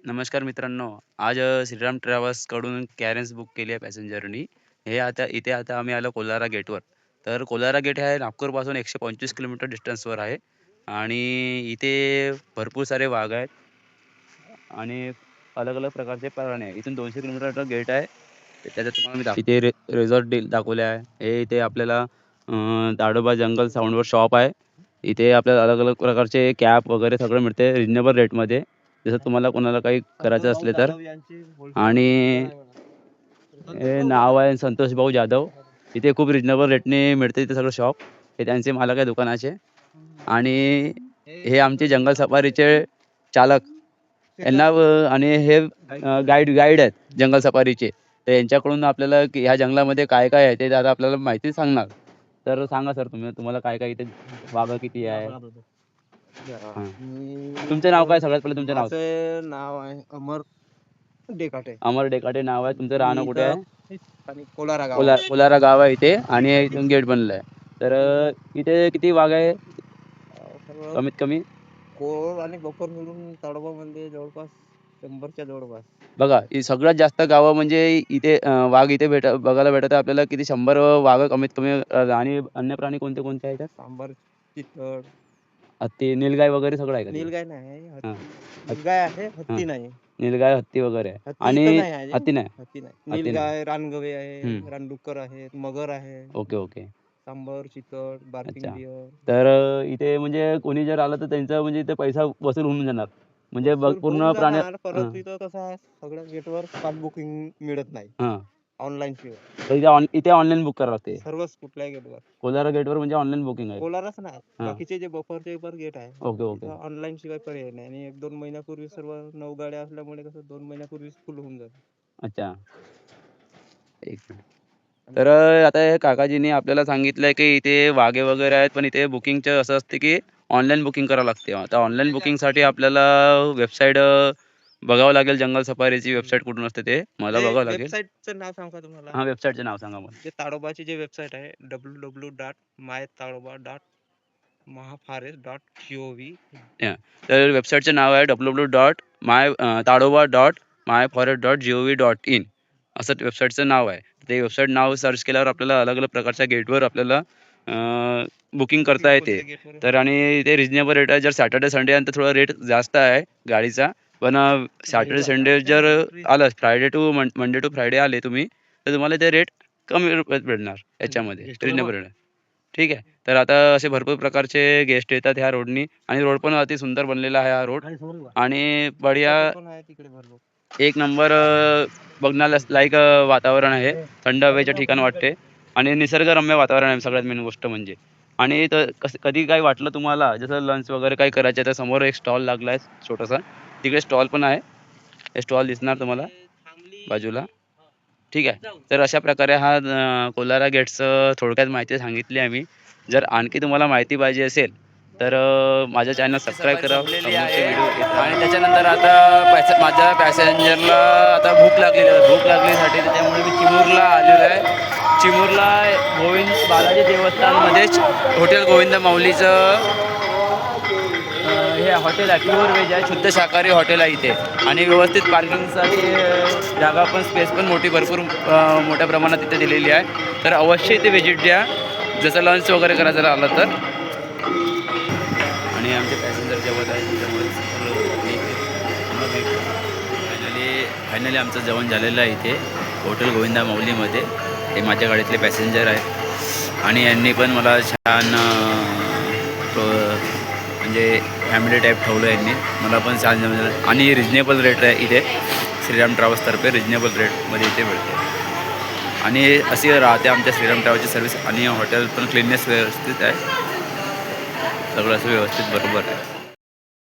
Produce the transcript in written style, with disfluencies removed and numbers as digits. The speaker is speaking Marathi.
नमस्कार मित्रांनो. आज श्रीराम ट्रॅव्हल्सकडून कॅरेन्स बुक केली आहे पॅसेंजरनी. आता आम्ही आलो कोलारा गेटवर. तर कोलारा गेट हे नागपूरपासून 125 किलोमीटर डिस्टन्सवर आहे आणि इथे भरपूर सारे वाघ आहेत आणि अलग-अलग प्रकारचे प्राणी आहेत. इथून 200 किलोमीटरचं गेट आहे. त्याच्यात तुम्हाला मी इथे रिसॉर्ट दाखवले आहे. हे इथे आपल्याला ताडोबा जंगल साउंडवर शॉप आहे. इथे आपल्याला अलग-अलग प्रकारचे कॅप वगैरे सगळं मिळते रिजनेबल रेटमध्ये. जसं तुम्हाला कोणाला काही करायचं असले तर. आणि हे नाव आहे संतोष भाऊ जाधव. इथे खूप रिजनेबल रेटने मिळते इथे सगळं शॉप. हे त्यांचे मालक आहे दुकानाचे. आणि हे आमचे जंगल सफारीचे चालक यांना आणि हे गाईड आहेत जंगल सफारीचे. तर यांच्याकडून आपल्याला की ह्या जंगलामध्ये काय-काय आहे ते आता आपल्याला माहिती सांगणार. तर सांगा सर तुम्हाला काय-काय इथे वाघ किती आहे? हां. तुमचं नाव काय सगळ्यात पहिले तुमचं नाव? माझं नाव आहे अमर डेकाटे अमर डेकाटे नाव आहे. तुमचं राहणं कुठे आहे? आणि कोलारा गाव कोलारा गाव आहे इथे आणि इथून गेट बनलं आहे. तर इथे किती वाघ आहे सर्व कमीत कमी? कोळ आणि बफर मिळून ताडोबामध्ये जवळपास 100च्या जवळपास. बघा सगळ्यात जास्त गावं म्हणजे इथे वाघ इथे बघायला भेटतात आपल्याला किती 100 वाघ कमीत कमी आणि अन्य प्राणी कोणते कोणते आहेत? सांबर, चितळ, हत्ती, नीलगाय वगैरे सगळं आहे का तिथे? नीलगाय नाही, हां. नीलगाय आहे, हत्ती नाही. नीलगाय, हत्ती वगैरे आहे. हत्ती आणि इथं नाही आहे. हत्ती नाही. हत्ती नाही. हत्ती नाही. नीलगाय, रानगवे आहे, हं. रानडुक्कर आहे, मगर आहे, ओके, ओके. सांबर, चितळ, बार्किंग अच्छा. डिअर. तर इथे म्हणजे कोणी जर आलं तर त्यांचा म्हणजे इथे पैसा वसूल होऊन जाणार. म्हणजे वसूल पूर्ण होऊन प्राणी जाणार, परंतु इथं कसं आहे सगळ्या गेटवर स्पॉट बुकिंग मिळत नाही हां. ऑनलाईन शिवाय. तर इथे ऑनलाईन बुक करावं लागते. सर्वच कुठल्याही गेटवर. कोलारा गेटवर म्हणजे ऑनलाईन बुकिंग आहे. कोलारच नाही, हां. बाकीचे जे बफरचे वर गेट आहे ओके, ओके. तिथं ऑनलाईन शिवाय पर्याय नाही आणि 1-2 महिन्यापूर्वी सर्व 9 गाड्या असल्यामुळे कसं 2 महिन्यापूर्वीच फुल होऊन जातं. अच्छा. एक मिनिट. तर आता हे काकाजींनी आपल्याला सांगितलंय की इथे वाघे वगैरे आहेत, पण इथे बुकिंगचं असं असते की ऑनलाईन बुकिंग करावं लागते. आता ऑनलाईन बुकिंगसाठी आपल्याला वेबसाईट बघावं लागेल. जंगल सफारीची वेबसाईट कुठून असते ते मला बघावं लागेल. वेबसाईटचं नाव सांगू का तुम्हाला? हां, वेबसाईटचं नाव सांगा मला. जे ताडोबाची जे वेबसाईट आहे www.mytadoba.mahaforest.gov. हां. तर वेबसाईटचं नाव आहे www.tadoba.myforest.gov.in असं वेबसाईटचं नाव आहे. ते वेबसाईट नाव सर्च केल्यावर आपल्याला अलग-अलग प्रकारच्या गेटवर आपल्याला बुकिंग करता येते. तर आणि ते रिजनेबल रेट आहे. जर सॅटर्डे संडे आहे तर थोडा रेट जास्त आहे गाडीचा. पण सॅटर्डे संडे जर आलं Friday to Monday to Friday आले तुम्ही, तर तुम्हाला ते रेट कमी रुपयात भेटणार याच्यामध्ये रिजनेबल रेट. ठीक आहे. तर आता असे भरपूर प्रकारचे गेस्ट येतात ह्या रोडनी आणि रोड पण अति सुंदर बनलेला आहे हा रोड आणि बढिया पण आहे तिकडे भरपूर. एक नंबर बघण्याला लायक वातावरण आहे. थंड हवेचं ठिकाण वाटते आणि निसर्गरम्य वातावरण आहे सगळ्यात मेन गोष्ट म्हणजे. आणि कधी काही वाटलं तुम्हाला जसं लंच वगैरे काही करायचं आहे तर समोर एक स्टॉल लागला आहे छोटासा. तिकडे स्टॉल पण आहे. हे स्टॉल दिसणार तुम्हाला बाजूला. ठीक आहे. तर अशा प्रकारे हा कोलारा गेटचं थोडक्यात माहिती सांगितली आम्ही. जर आणखी तुम्हाला माहिती पाहिजे असेल तर माझ्या चॅनल सबस्क्राईब करा. आणि त्याच्यानंतर आता माझ्या पॅसेंजरला आता भूक लागलेली आहे. भूक लागलीसाठी त्याच्यामुळे मी चिमूरला आलेलो आहे. चिमूरला बालाजी देवस्थानमध्येच हॉटेल गोविंद माऊलीचं हे हॉटेल आहे. प्युअर व्हेज आहे. शुद्ध शाकाहारी हॉटेल आहे इथे आणि व्यवस्थित पार्किंगसाठी जागा पण स्पेस पण भरपूर मोठ्या प्रमाणात इथे दिलेली आहे. तर अवश्य इथे व्हिजिट द्या जसं लंच वगैरे करायचं राहिलं तर. आणि आमचे पॅसेंजर जेवत आहे त्याच्यामुळे फायनली आमचं जेवण झालेलं आहे इथे हॉटेल गोविंदा माऊलीमध्ये. हे माझ्या गाडीतले पॅसेंजर आहेत आणि यांनी पण मला छान म्हणजे फॅमिली टाईप ठेवलं यांनी. मला पण छान जमलं आणि रिजनेबल रेट आहे इथे श्रीराम ट्रॅव्हल्सतर्फे रिजनेबल रेटमध्ये इथे मिळते आणि अशी राहते आमच्या श्रीराम ट्रॅव्हल्सची सर्व्हिस. आणि हॉटेल पण क्लीननेस व्यवस्थित आहे. सगळं असं व्यवस्थित बरोबर आहे.